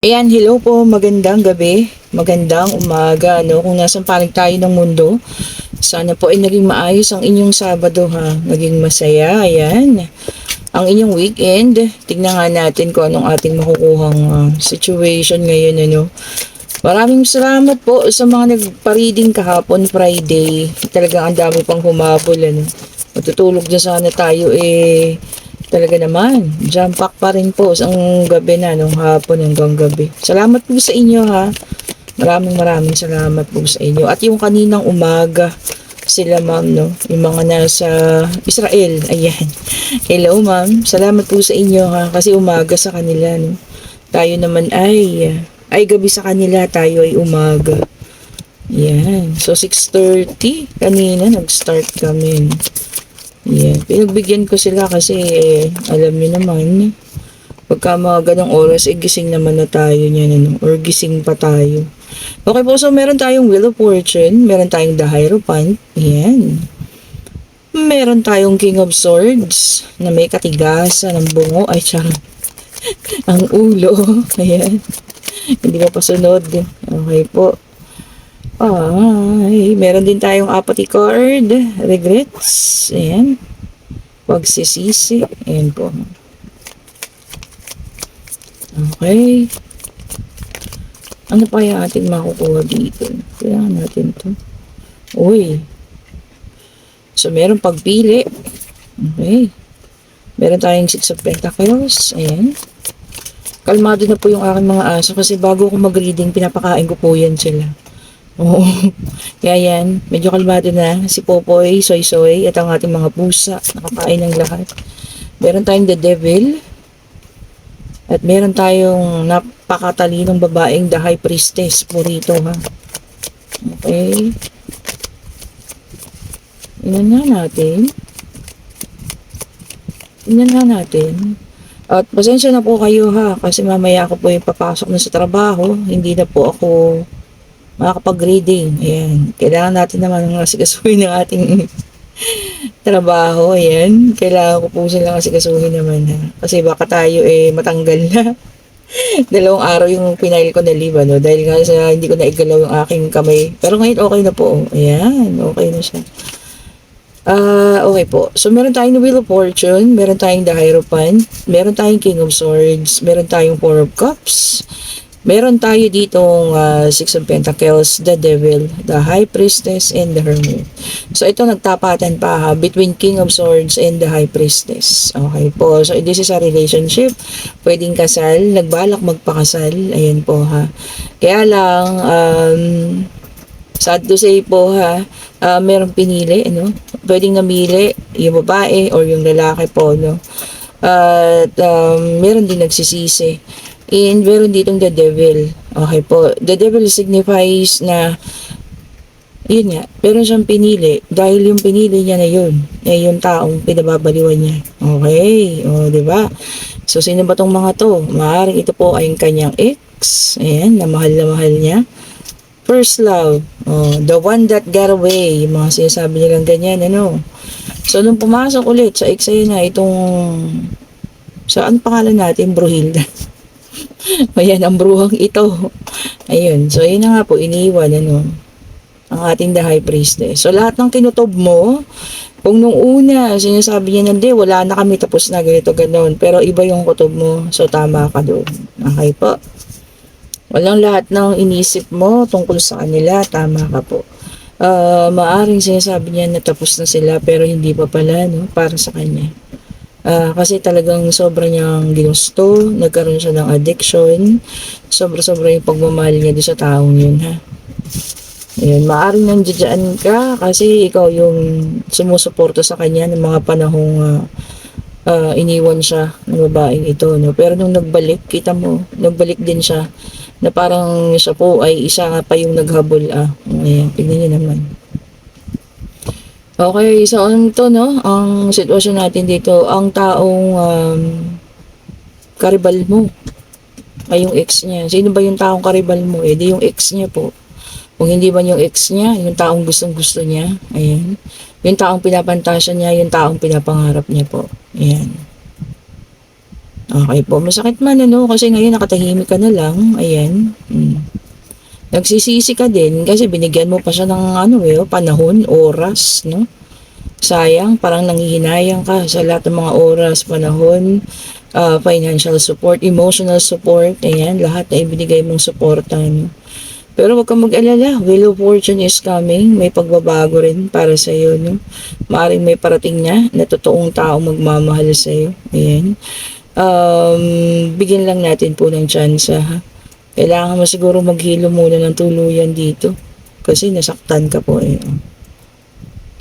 Ayan, hello po, magandang gabi, magandang umaga, no? Kung nasan panig tayo ng mundo, sana po ay naging maayos ang inyong Sabado, ha? Naging masaya, ayan. Ang inyong weekend, tignan nga natin kung anong ating makukuhang situation ngayon, ano? Maraming salamat po sa mga nagpa-reading kahapon, Friday. Talagang ang dami pang humabol, ano? Matutulog na sana tayo, talaga naman, jam pack pa rin po ang gabi na, nung hapon hanggang gabi. Salamat po sa inyo, ha. Maraming salamat po sa inyo. At yung kaninang umaga, sila ma'am, no? Yung mga nasa Israel, ayan. Hello ma'am, salamat po sa inyo, ha. Kasi umaga sa kanila, no? Tayo naman ay gabi sa kanila, tayo ay umaga. Yan. So 6:30 kanina nag-start kami, no? Yeah, pinagbigyan ko sila kasi alam niyo naman, pagka mga ganong oras, gising naman na tayo niyan, ano, or gising pa tayo. Okay po, so meron tayong Wheel of Fortune, meron tayong The Hierophant, ayan. Meron tayong King of Swords, na may katigasan ng bungo, ay charot, ang ulo, ayan. Hindi ko pa sunod. Okay po. Ay, meron din tayong apathy card, regrets, ayan. Pagsisisi, ayan po. Okay. Ano pa yung ating makukuha dito? Kailangan natin to. Uy. So, meron pagpili. Okay. Meron tayong Six of Pentacles. Ayan. Kalmado na po yung aking mga aso kasi bago ako mag-reading, pinapakain ko po yan sila. Oo. Kaya yan, medyo kalmado na. Si Popoy, Soy Soy, at ang ating mga pusa. Nakakain ng lahat. Meron tayong The Devil. At meron tayong napakatalinong babaeng The High Priestess po rito, ha. Okay. Tingnan nga natin. At pasensya na po kayo, ha. Kasi mamaya ako po yung papasok na sa trabaho. Hindi na po ako makakapag-reading. Ayan. Kailangan natin naman ng asikasuhin ng ating trabaho. Ayan. Kailangan ko po silang asikasuhin naman, ha. Kasi baka tayo matanggal na. 2 araw yung pinail ko na leave, no? Dahil nga sa hindi ko na igalaw yung aking kamay. Pero ngayon okay na po. Ayan. Okay na siya. Okay po. So, meron tayong Wheel of Fortune, meron tayong The Hierophant, meron tayong King of Swords, meron tayong Four of Cups, meron tayo ditong Six of Pentacles, The Devil, The High Priestess, and The Hermit. So, ito nagtapatan pa, ha, between King of Swords and The High Priestess. Okay po. So, this is a relationship. Pwedeng kasal, nagbalak magpakasal. Ayan po, ha. Kaya lang, sad to say po, ha, merong pinili, ano? Pwedeng namili yung babae or yung lalaki po, no? At meron din nagsisisi. And meron ditong The Devil. Okay po. The Devil signifies na yun nga, meron siyang pinili dahil yung pinili niya na yun ay yung taong pinababaliwan niya. Okay? O, di ba? So, sino ba tong mga to? Maaaring ito po ay yung kanyang ex. Ayan, na mahal niya. First love. Oh, the one that got away. Yung mga sinasabi nilang ganyan, ano. So, nung pumasok ulit sa ex na itong sa ano pangalan natin? Bruhilda. Ayan, ang bruhang ito. Ayun. So, yun na nga po, iniwan, ano, ang ating The High Priestess. So, lahat ng tinutob mo, kung nung una, sinasabi niya, hindi, wala na kami, tapos na, ganito, ganon. Pero iba yung kutob mo. So, tama ka doon. Okay po. Walang lahat ng inisip mo tungkol sa kanila, tama ka po. Maaring sinasabi niya na tapos na sila, pero hindi pa pala, no, para sa kanya. Kasi talagang sobra niyang ginusto, nagkaroon siya ng addiction, sobra-sobra yung pagmamahal niya doon sa taong yun, ha. Ayun, maaaring nandiyan ka kasi ikaw yung sumusuporta sa kanya ng mga panahong iniwan siya ng babaeng ito, no. Pero nung nagbalik, kita mo, nagbalik din siya na parang siya po ay isa nga pa yung naghabol. Ayan, tignan niyo naman. Okay, so ano to, no? Ang sitwasyon natin dito, ang taong karibal mo ay yung ex niya. Sino ba yung taong karibal mo? Di yung ex niya po. Kung hindi man yung ex niya, yung taong gustong-gusto niya, ayan. Yung taong pinapantasya niya, yung taong pinapangarap niya po. Ayan. Okay po, masakit man ano, kasi ngayon nakatahimik ka na lang, ayan. Nagsisisi ka din kasi binigyan mo pa siya ng ano panahon, oras, no? Sayang, parang nanghihinayang ka sa lahat ng mga oras, panahon, financial support, emotional support, ayan, lahat na ibinigay mong suporta, no? Pero wag kang mag-alala, Wheel of Fortune is coming, may pagbabago rin para sa iyo, no? Maaring may parating na totoong tao magmamahal sa iyo, ayan. Bigyan lang natin po ng chance, ha? Kailangan mo siguro maghilo muna ng tuluyan dito kasi nasaktan ka po eh.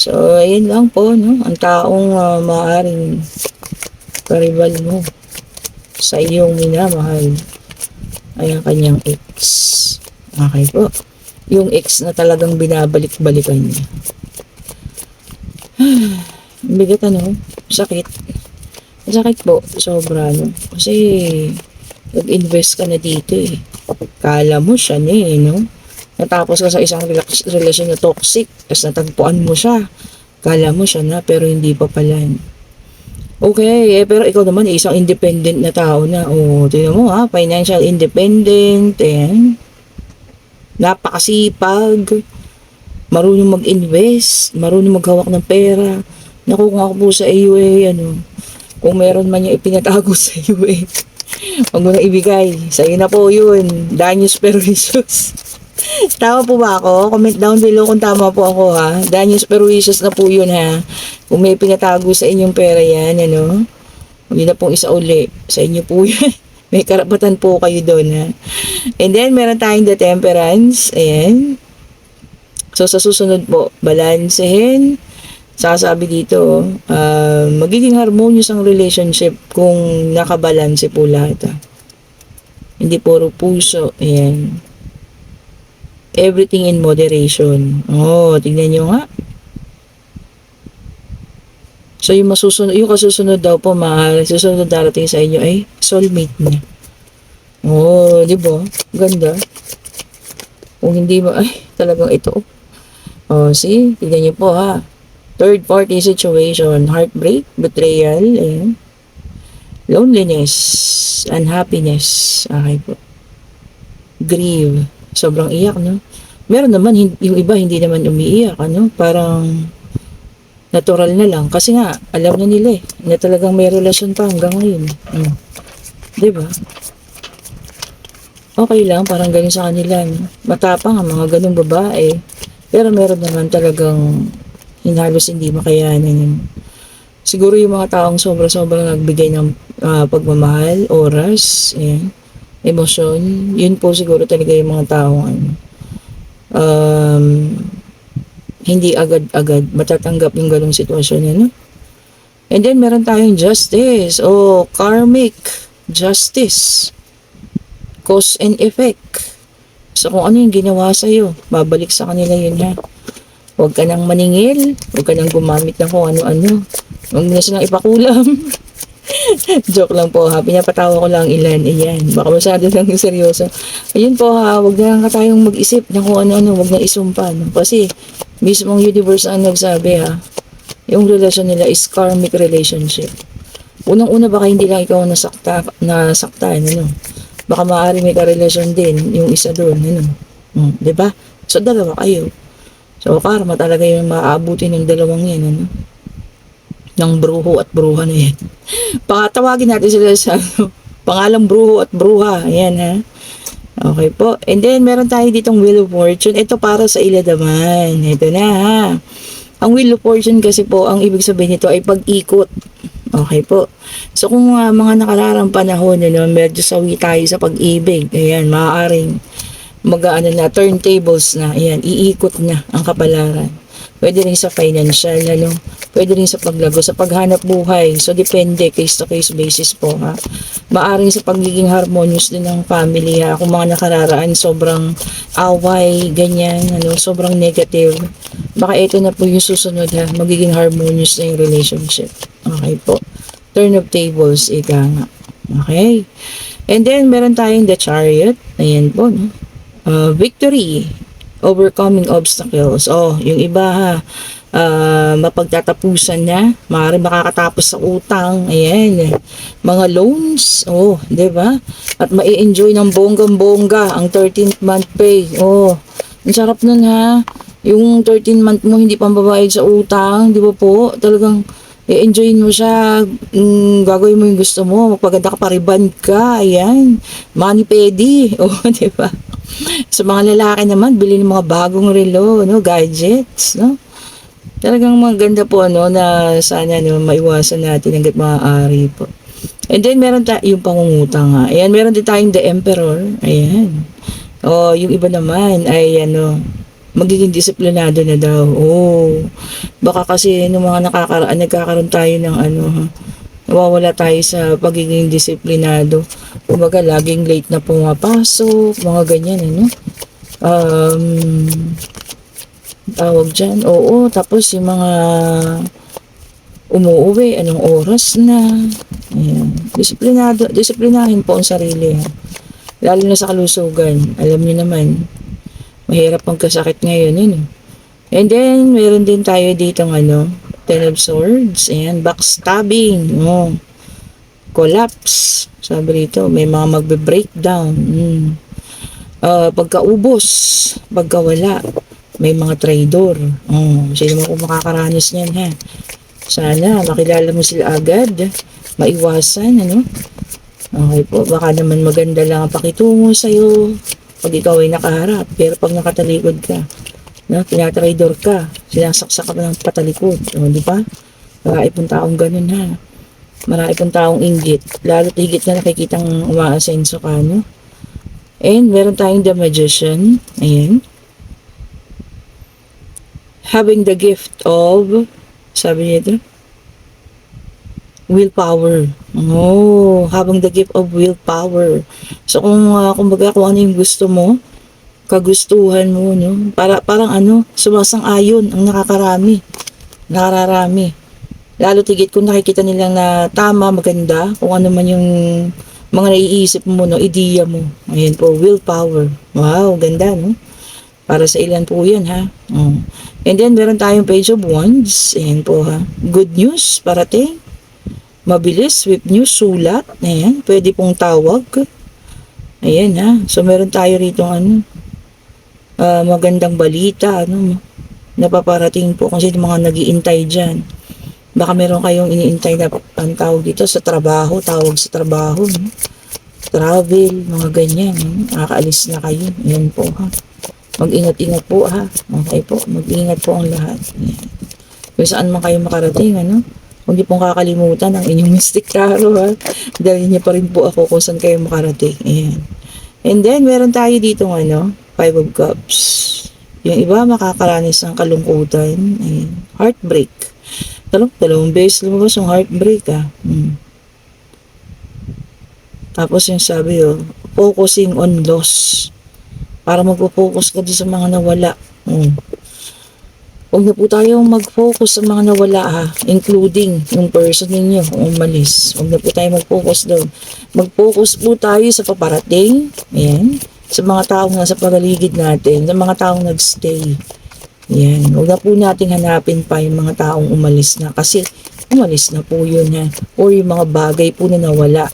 So, ayun lang po, no? Ang taong maaaring karibal mo sa iyong minamahal ay ang kanyang ex. Okay po. Yung ex na talagang binabalik-balikan niya. Bigat ano? Sakit. Sakit po. Sobra no? Kasi nag-invest ka na dito eh. Kala mo siya na eh, no? Natapos ka sa isang relasyon na toxic, tapos natagpuan mo siya. Kala mo siya na, pero hindi pa pala. Okay, pero ikaw naman isang independent na tao na. Oh, tingnan mo ha, financial independent, napakasipag, marunong mag-invest, marunong maghawak ng pera. Naku, kung ako po sa iyo kung meron man yung ipinatago sa iyo huwag mo na ibigay. Sa'yo na po yun. Danyos Pervicious. Tama po ba ako? Comment down below kung tama po ako ha. Danyos Pervicious na po yun ha. Kung may pinatago sa inyong pera yan, Huwag na pong isa uli. Sa inyo po yan. May karapatan po kayo doon ha. And then, meron tayong the temperance. Ayan. So, sa susunod po, balansehin. Sasabi dito, magiging harmonious ang relationship kung nakabalanse po lahat. Hindi puro puso. Ayan. Everything in moderation. Oh, tingnan nyo nga. So, yung kasusunod daw po, susunod darating sa inyo ay soulmate niya. Oh, di ba? Ganda. Kung hindi ba, talagang ito. Oh, see? Tingnan nyo po ha. Third party situation, heartbreak, betrayal, loneliness, unhappiness, okay po. Grieve, sobrang iyak, no? Meron naman, yung iba hindi naman umiiyak, parang natural na lang. Kasi nga, alam na nila na talagang may relasyon pa hanggang ngayon. Diba? Okay lang, parang ganun sa kanila, no? Matapang ang mga ganung babae. Pero meron naman talagang halos hindi makayanan. Siguro yung mga taong sobra-sobra nagbigay ng pagmamahal, oras, emosyon, yun po siguro talaga yung mga taong hindi agad-agad matatanggap yung ganong sitwasyon. And then meron tayong justice o karmic justice, cause and effect. So kung ano yung ginawa sa'yo, babalik sa kanila yun ha. Huwag ka nang maningil, huwag ka nang gumamit ng kung ano-ano. Huwag mo na silang ipakulam. Joke lang po ha, pinapatawa ko lang ilan. Ayan, baka masyado lang yung seryoso. Ayun po ha, huwag na lang tayong mag-isip ng kung ano-ano, huwag na isumpa. No? Kasi mismong universe ang nagsabi ha, yung relasyon nila is karmic relationship. Unang-una baka hindi lang ikaw nasaktan, Baka maaari may karelasyon din yung isa doon, diba? So dalawa kayo. So, karma talaga yung maaabuti ng dalawang yan, ng bruho at bruha na yan. Pakatawagin natin sila sa pangalang bruho at bruha. Ayan, ha. Okay po. And then, meron tayo ditong Wheel of Fortune. Ito para sa ila naman. Ito na, ha. Ang Wheel of Fortune kasi po, ang ibig sabihin nito ay pag-ikot. Okay po. So, kung mga nakararang panahon, medyo sawi tayo sa pag-ibig. Ayan, maaaring na turntables na, ayan, iikot na ang kapalaran. Pwede rin sa financial, pwede rin sa paglago, sa paghanap buhay. So, depende, case-to-case basis po, ha. Maaring sa pagiging harmonious din ng family, ha. Kung mga nakararaan, sobrang away, ganyan, sobrang negative. Baka ito na po yung susunod, ha. Magiging harmonious na yung relationship. Okay po. Turn of tables, ika nga. Okay. And then, meron tayong the Chariot. Ayan po, victory, overcoming obstacles. Oh, yung iba ha, mapagtatapusan na, maaaring makakatapos sa utang, ayan, mga loans, oh, 'di ba? At mai-enjoy ng bonggang-bongga ang 13th month pay. Oh, ang sarap nun ha. Yung 13 month mo hindi pambabayad sa utang, 'di ba po? Talagang i-enjoyin mo siya, gagawin mo yung gusto mo, magpaganda ka, pariban ka, ayan, money pedi, oh, 'di ba? Sa mga lalaki naman, bili ng mga bagong relo, no, gadgets, no? Talagang maganda po ano na sana no maiwasan natin hangga't maaari po. And then meron yung pangungutang nga. Ayan, meron din tayong The Emperor. Ayan. O, yung iba naman ay ano, magiging disiplinado na daw. Oh, baka kasi nung mga nagkakaroon tayo ng ano, nawawala tayo sa pagiging disiplinado. Kumbaga, laging late na pumapasok, mga ganyan, ano. Um, tawag dyan, oo, tapos yung mga umuuwi, anong oras na. Ayan. Disiplinahin po ang sarili. Ha? Lalo na sa kalusugan. Alam niyo naman, mahirap ang kasakit ngayon. Yun. And then, meron din tayo dito ano, Ten of Swords. Ayan, backstabbing. Oh. Collapse. Sabi rito, may mga magbe-breakdown. Pagkaubos, pagkawala, may mga traidor. Oh, sino mo kung makakaranas niyan ha? Sana makilala mo sila agad, maiwasan, ano? Okay po, baka naman maganda lang ang pakitungo sa'yo pag ikaw ay nakaharap. Pero pag nakatalikod ka, no, tinatraidor ka, sinasaksak ka ng patalikod. O, di ba? Marami pong taong ganun ha. Marami pong taong inggit. Lalo't higit na nakikitang umaasenso ka, no? And meron tayong The Magician. Ayan. Having the gift of, sabi nito, willpower. Oh, having the gift of willpower. So kumbaga kung ano yung gusto mo, kagustuhan mo, no? Parang ano, sumasang-ayon ang nakararami. Lalo tigit kung nakikita nilang na tama, maganda, kung ano man yung mga naiisip mo, no, ideya mo. Ayan po, willpower. Wow, ganda, no? Para sa ilan po yan, ha? Oh. And then, meron tayong Page of Wands. Ayan po, ha? Good news, parating. Mabilis, swift news, sulat. Ayan, pwede pong tawag. Ayan, ha? So, meron tayo rito, ano, magandang balita, ano, napaparating po kasi mga nag-iintay dyan. Baka meron kayong iniintay na ang tawag dito sa trabaho, tawag sa trabaho, no? Travel, mga ganyan, no? Nakakaalis na kayo. Ayan po, ha? Mag-ingat-ingat po ha. Okay po. Mag-ingat po ang lahat. Ayan. Kung saan man kayo makarating, ano? Huwag niyo pong kakalimutan ang inyong mystic tarot ha. Dahil niyo pa rin po ako kung saan kayo makarating. Ayan. And then, meron tayo dito ano, Five of Cups. Yung iba makakaranas ng kalungkutan. Ayan. Heartbreak. Dalawang beses lumabas yung heartbreak ha. Tapos yung sabi focusing on loss. Para magpo-focus ka din sa mga nawala. Huwag na po tayong mag-focus sa mga nawala ha, including yung person ninyo kung umalis. Huwag na po tayo mag-focus doon. Mag-focus po tayo sa paparating, ayan, sa mga taong nasa paligid natin, sa mga taong nagstay. Ayan, huwag na po nating hanapin pa yung mga taong umalis na kasi umalis na po yun ha. O yung mga bagay po na nawala.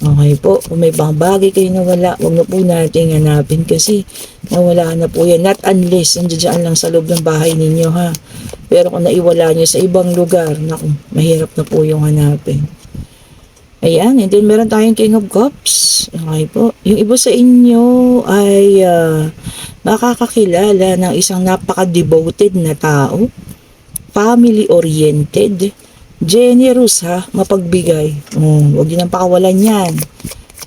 Okay po, kung may mga bagay kayo nawala, huwag na po natin hanapin kasi nawala na po yan. Not unless, nandiyan lang sa loob ng bahay ninyo ha. Pero kung naiwala nyo sa ibang lugar, naku, mahirap na po yung hanapin. Ayan, and then meron tayong King of Cups. Okay po, yung iba sa inyo ay makakakilala ng isang napaka-devoted na tao, family-oriented, generous ha, mapagbigay. Huwag din ang pakawalan yan.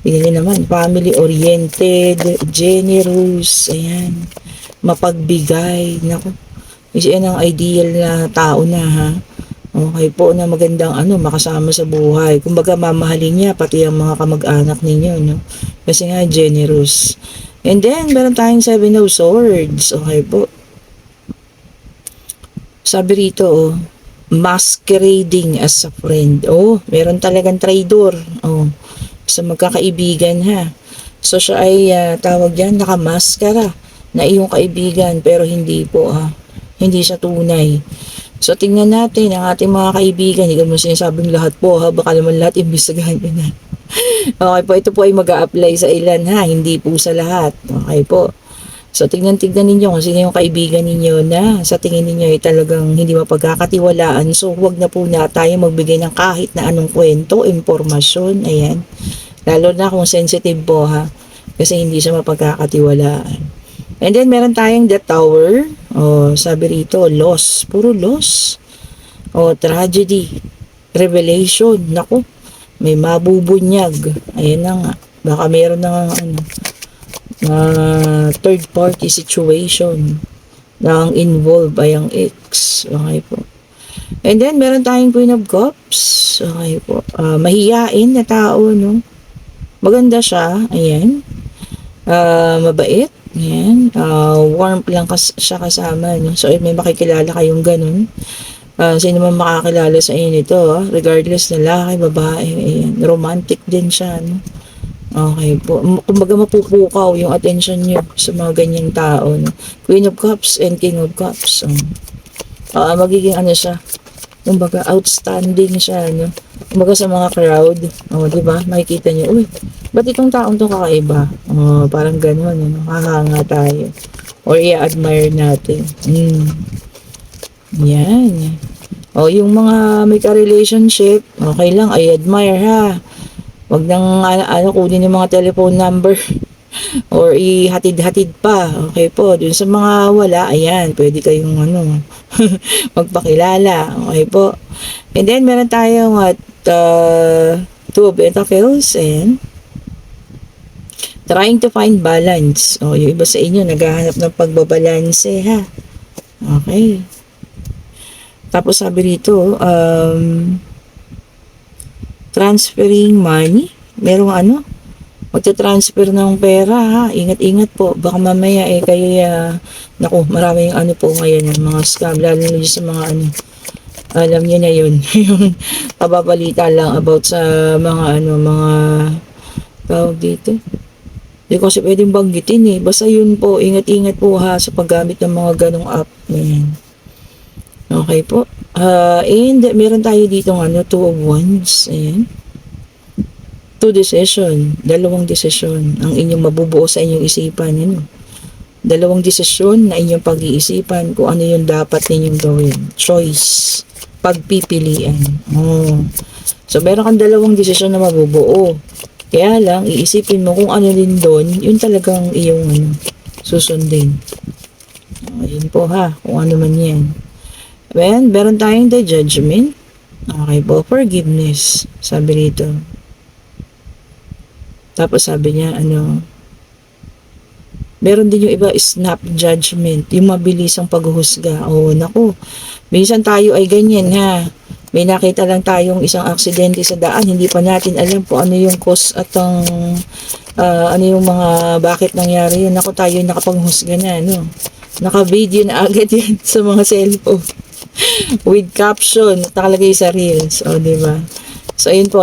Tingnan naman, family-oriented, generous, ayan, mapagbigay. Naku, yan ang ideal na tao na ha. Okay po, na magandang makasama sa buhay. Kumbaga mamahalin niya pati ang mga kamag-anak ninyo, no? Kasi nga generous. And then, meron tayong Seven of Swords. Okay po. Sabi rito, masquerading as a friend. Meron talagang traidor. Sa magkakaibigan ha. So siya ay tawag diyan, nakamaskara na iyong kaibigan pero hindi po ha. Hindi siya tunay. So, tingnan natin ang ating mga kaibigan. Hindi ko naman sinasabing lahat po ha. Baka naman lahat imbestigahan nyo na. Okay po, ito po ay mag-a-apply sa ilan ha. Hindi po sa lahat. Okay po. So, tingnan ninyo kung sino yung kaibigan ninyo na sa tingin ninyo ay talagang hindi mapagkakatiwalaan. So, huwag na po na tayo magbigay ng kahit na anong kwento, impormasyon. Ayan. Lalo na kung sensitive po ha. Kasi hindi siya mapagkakatiwalaan. And then, meron tayong The Tower. O, sabi rito, loss. Puro loss. O, tragedy. Revelation. Naku, may mabubunyag. Ayan na nga. Baka meron na third party situation na ang involved ay ang ex. Okay po. And then, meron tayong Queen of Cups. Okay po. Mahiyain na tao, no? Maganda siya. Ayan. Mabait. Ayan. Warmth lang siya kasama, no? So, may makikilala kayong ganun. Sino man makakilala sa inyo nito, regardless na lalaki, babae. Ayan. Romantic din siya, no? Okay po. Kumbaga mapupukaw yung attention niyo sa mga ganyang tao. No? Queen of Cups and King of Cups. Magiging siya. Kumbaga outstanding siya. No? Kumbaga sa mga crowd. Diba? Makikita niyo, uy, ba't itong taong to kakaiba? Parang gano'n. No? Hahanga tayo. Or i-admire natin. Yan. Yung mga may ka-relationship, okay lang, I admire ha. Wag nang kunin yung mga telephone number or ihatid-hatid pa. Okay po. Dun sa mga wala, ayan, pwede kayong magpakilala. Okay po. And then, meron tayong Two of Pentacles and trying to find balance. Yung iba sa inyo, naghahanap ng pagbabalanse, ha? Okay. Tapos sabi rito, transferring money. Merong magta-transfer ng pera ha. Ingat-ingat po. Baka mamaya kayo naku, maraming po ngayon mga scam. Lalo na sa mga alam niyo na yun. Yung pababalita lang about sa mga mga tawag dito. Hindi ko kasi pwedeng banggitin Basta yun po, ingat-ingat po ha sa paggamit ng mga ganong app. Ayan. Okay po. And meron tayo dito Two of Wands. Ayan. Two decision. Dalawang desisyon ang inyong mabubuo sa inyong isipan. Dalawang desisyon na inyong pag-iisipan kung ano yung dapat ninyong gawin. Choice. Pagpipilian. So, meron kang dalawang desisyon na mabubuo. Kaya lang, iisipin mo kung ano din doon, yun talagang iyong susundin. Yun po ha, kung ano man yan. Well, meron tayong the judgment. Okay po, forgiveness. Sabi rito. Tapos sabi niya, meron din yung iba, snap judgment. Yung mabilisang paghuhusga. Naku. Minsan tayo ay ganyan ha. May nakita lang tayong isang aksidente sa daan. Hindi pa natin alam kung ano yung cause at ano yung mga bakit nangyari yun. Naku, tayo nakapanghusga na, Naka-video na agad yan sa mga cellphone. With caption, nakalagay sa reels. Diba? So, ayun po,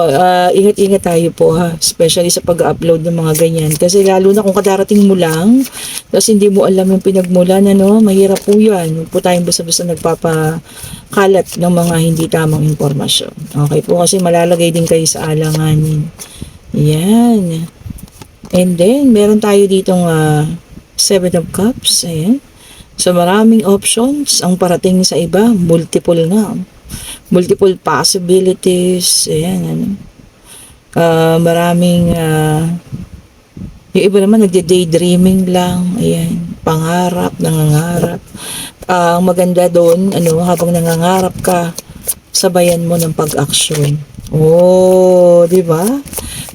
ingat-ingat tayo po ha, especially sa pag-upload ng mga ganyan. Kasi lalo na kung kadarating mo lang, tapos hindi mo alam yung pinagmulan, mahirap po yan. Huwag po tayong basta-basta nagpapakalat ng mga hindi tamang impormasyon. Okay po, kasi malalagay din kayo sa alanganin. Yan. And then, meron tayo ditong Seven of Cups. Ayan. So, maraming options ang parating sa iba. Multiple nga. Multiple possibilities. Ayan, maraming, yung iba naman nagde-daydreaming lang. Ayan. Pangarap, nangangarap. Ang maganda doon, habang nangangarap ka, sabayan mo ng pag-action. Di ba?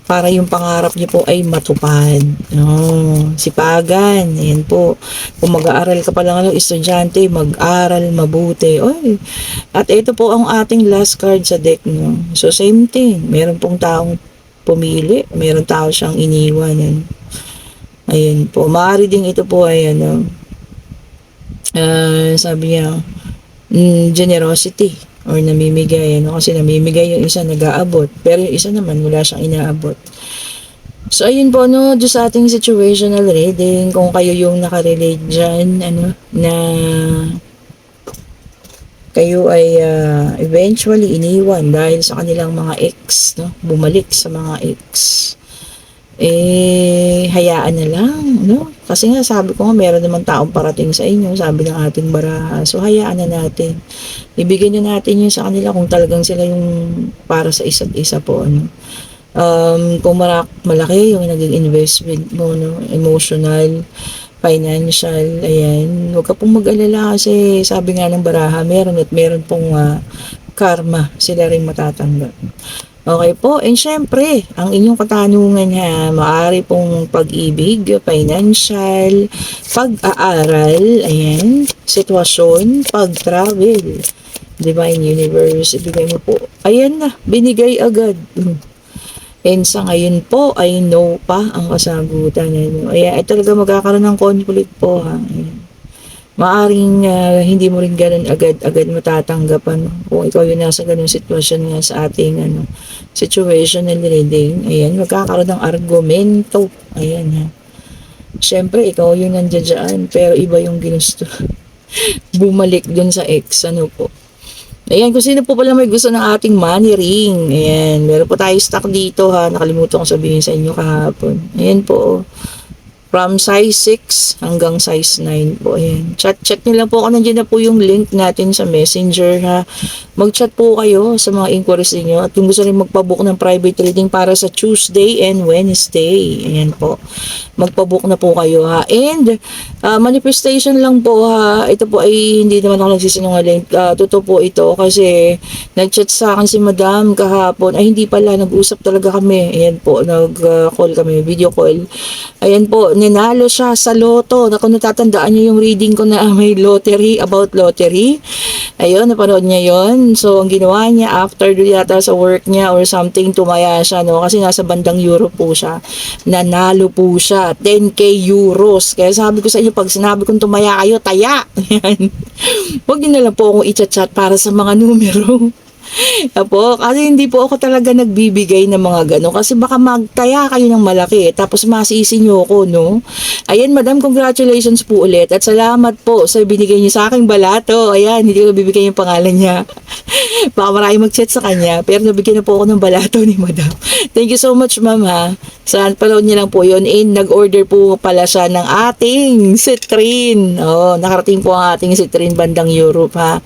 Para yung pangarap niyo po ay matupad. Sipagan. Ayan po. Kung mag-aaral ka pa lang estudyante, mag-aral mabuti. At ito po ang ating last card sa deck. So, same thing. Meron pong taong pumili. Meron tao siyang iniwan. Ayan po. Maaari din ito po ay sabi niya, generosity. Or namimigay, kasi namimigay yung isa nag-aabot, pero yung isa naman wala siyang inaabot. So ayun po doon sa ating situational reading, kung kayo yung nakarelate dyan, na kayo ay eventually iniwan dahil sa kanilang mga ex, no? Bumalik sa mga ex. Hayaan na lang, no? Kasi nga sabi ko nga meron naman taong parating sa inyo, sabi ng ating baraha. So hayaan na natin. Ibigay na natin yun sa kanila kung talagang sila yung para sa isa't isa po, ano. Kung malaki yung naging investment mo, no? Emotional, financial, ayan. Huwag ka pong mag-alala kasi sabi nga ng baraha, meron at meron pong karma sila rin matatanggap. Okay po, and syempre, ang inyong katanungan ha, maaari pong pag-ibig, financial, pag-aaral, ayan, sitwasyon, pag-travel, Divine Universe, ibigay mo po. Ayan na, binigay agad. And sa ngayon po ay no pa ang kasagutan. Ano. Ayan, ay talaga magkakaroon ng conflict po ha. Ayan. Maaring hindi mo rin ganun agad-agad matatanggapan kung ikaw yung nasa ganung sitwasyon nga sa ating situational reading. Ayan, magkakaroon ng argumento. Ayan ha. Siyempre, ikaw yung nandiyan pero iba yung ginusto. Bumalik dun sa ex. Ano po. Ayan, kung sino po pala may gusto ng ating money ring. Ayan, meron po tayo stock dito ha. Nakalimutan kong sabihin sa inyo kahapon. Ayan po. From size 6 hanggang size 9 po. Ayan. Chat nyo lang po ako. Nandiyan na po yung link natin sa messenger ha. Mag-chat po kayo sa mga inquiries niyo. At kung gusto rin magpabook ng private reading para sa Tuesday and Wednesday. Ayan po. Magpabook na po kayo ha. And manifestation lang po ha. Ito po ay hindi naman ako nagsisinungaling. Totoo po ito kasi nag-chat sa akin si Madam kahapon. Ay hindi pala. Nag-usap talaga kami. Ayan po. Nag-call kami. Video call. Ayan po. Ninalo siya sa loto. Kung natatandaan niyo yung reading ko na may lottery, about lottery. Ayun, napanood niya yon. So, ang ginawa niya, after do yata sa work niya or something, tumaya siya, no? Kasi nasa bandang Europe po siya. Nanalo po siya. 10k euros. Kaya sabi ko sa inyo, pag sinabi kong tumaya kayo, taya. Yan. Huwag niyo na lang po akong i-chat para sa mga numero. Apo, kasi hindi po ako talaga nagbibigay ng mga gano'n kasi baka magtaya kayo ng malaki tapos masisi nyo ko, no? Ayan, Madam, congratulations po ulit at salamat po sa binigay niyo sa aking balato. Ayan, hindi ko bibigay yung pangalan niya. Baka marami mag-chat sa kanya pero nabigyan na po ako ng balato ni Madam. Thank you so much, Ma'am, ha. Saan panood niyo lang po yun. And nag-order po pala siya ng ating citrine. Oh, nakarating po ang ating citrine bandang Europe, ha.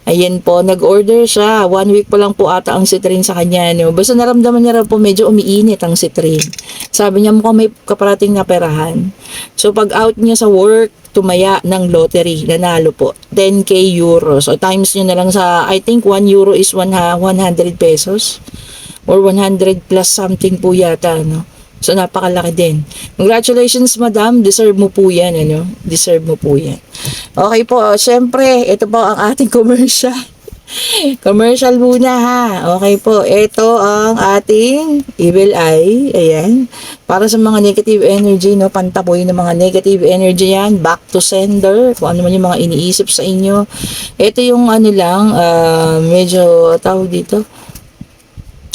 Ayan po, nag-order siya. 1 week pa lang po ata ang citrine sa kanya. No? Basta naramdaman niya raw po medyo umiinit ang citrine. Sabi niya mukhang may kaparating na perahan. So pag out niya sa work, tumaya ng lottery, nanalo po. 10k euros. So times niyo na lang sa, I think 1 euro is 100 pesos. Or 100 plus something po yata. No? So napakalaki din. Congratulations, Madam. Deserve mo po yan. Ano? Deserve mo po yan. Okay po. Syempre, ito po ang ating commercial. Commercial muna ha. Okay po. Ito ang ating evil eye. Ayan. Para sa mga negative energy, no, pantaboy ng mga negative energy yan. Back to sender. Kung ano man yung mga iniisip sa inyo. Ito yung ano lang, medyo tawag dito.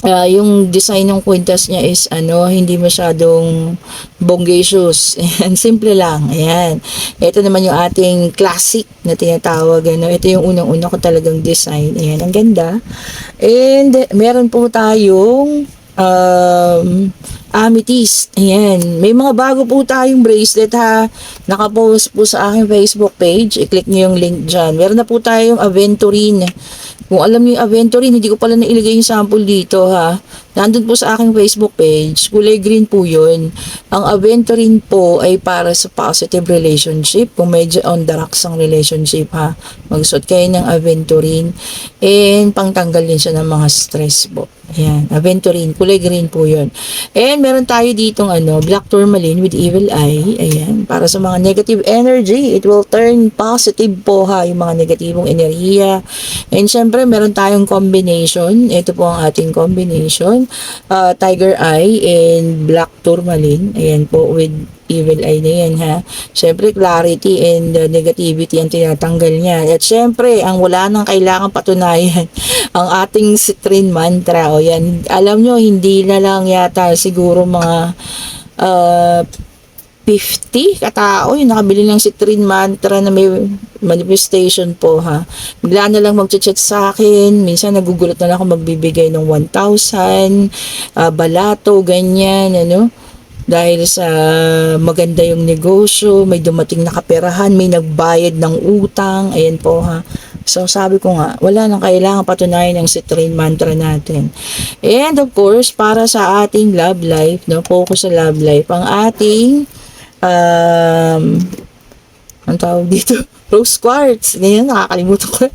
Yung design ng kwintas niya is hindi masyadong bongacious. Ayan, simple lang. Ayan. Ito naman yung ating classic na tinatawag. Ito yung unang-una ko talagang design. Ayan, ang ganda. And meron po tayong amethyst. Ayan. May mga bago po tayong bracelet ha. Nakapost po sa aking Facebook page. I-click nyo yung link dyan. Meron na po tayong aventurine. Kung alam niyo yung aventurine, hindi ko pala nailagay yung sample dito ha. Nandun po sa aking Facebook page. Kulay green po yun. Ang aventurine po ay para sa positive relationship. Kung medyo on the rocks ang relationship ha. Magsuot kayo ng aventurine. And pangtanggal din siya ng mga stress po. Ayan. Aventurine. Kulay green po yun. And meron tayo ditong black tourmaline with evil eye. Ayan. Para sa mga negative energy. It will turn positive po ha. Yung mga negatibong enerhiya. And syempre meron tayong combination. Ito po ang ating combination. Tiger eye and black tourmaline. Ayan po with evil eye na yan ha. Syempre clarity and negativity ang tinatanggal niya. At syempre ang wala nang kailangan patunayan ang ating citrine mantra. O yan, alam nyo hindi na lang yata siguro mga 50 katao yung nakabili ng Citrin Mantra na may manifestation po ha. Bigla na lang magchat-chat sa akin. Minsan nagugulat na lang ako magbibigay ng 1,000, balato, ganyan, ano. Dahil sa maganda yung negosyo, may dumating na kaperahan, may nagbayad ng utang, ayan po ha. So sabi ko nga, wala nang kailangan patunayan ng Citrin Mantra natin. And of course, para sa ating love life, no, focus sa love life, ang ating ang tawag dito, rose quartz. Ngayon, nakakalimutan ko.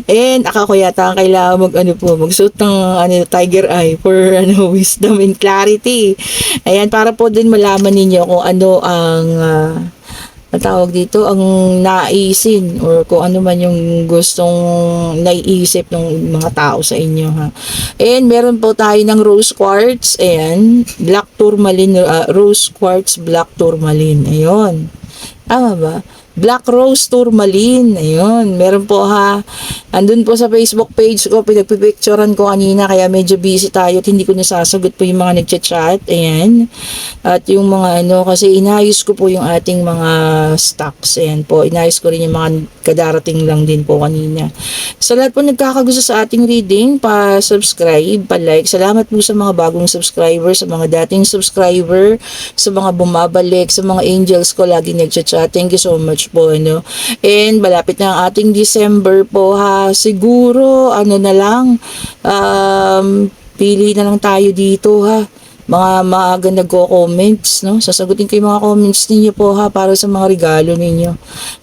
And ako yata ang kailangan magsuot ng tiger eye for wisdom and clarity. Ayan, para po din malaman ninyo kung ano ang tawag dito, ang naisin or kung ano man yung gustong naiisip ng mga tao sa inyo ha. And meron po tayo ng rose quartz, ayan, black tourmaline, rose quartz black tourmaline. Ayun. Tama ba? Black Rose Tourmaline. Ayun. Meron po ha. Andun po sa Facebook page ko. Pinagpipicturean ko kanina. Kaya medyo busy tayo at hindi ko nasasagot po yung mga nagchat-chat. Ayan. At yung mga kasi inayos ko po yung ating mga stocks. Ayan po. Inayos ko rin yung mga kadarating lang din po kanina. Sa lahat po nagkakagusto sa ating reading, pa-subscribe, pa-like. Salamat po sa mga bagong subscriber, sa mga dating subscriber, sa mga bumabalik, sa mga angels ko lagi nagchat-chat. Thank you so much po, ano. And malapit na ang ating December po ha. Siguro na lang pili na lang tayo dito ha. Mga maaga nagko-comments, no? Sasagutin ko yung mga comments ninyo po ha para sa mga regalo ninyo.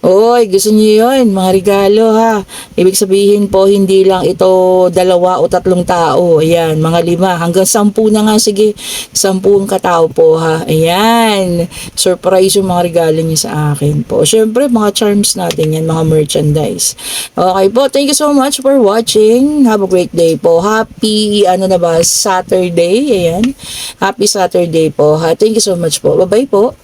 Oy, gusto niyo yun, mga regalo ha. Ibig sabihin po, hindi lang ito 2 o 3 tao. Ayan, mga 5 hanggang 10 na nga, sige. 10 katao po ha. Ayan, surprise yung mga regalo niyo sa akin po. Syempre, mga charms natin yan, mga merchandise. Okay po, thank you so much for watching. Have a great day po. Happy, Saturday. Ayan. Happy Saturday po ha. Thank you so much po. Bye-bye po.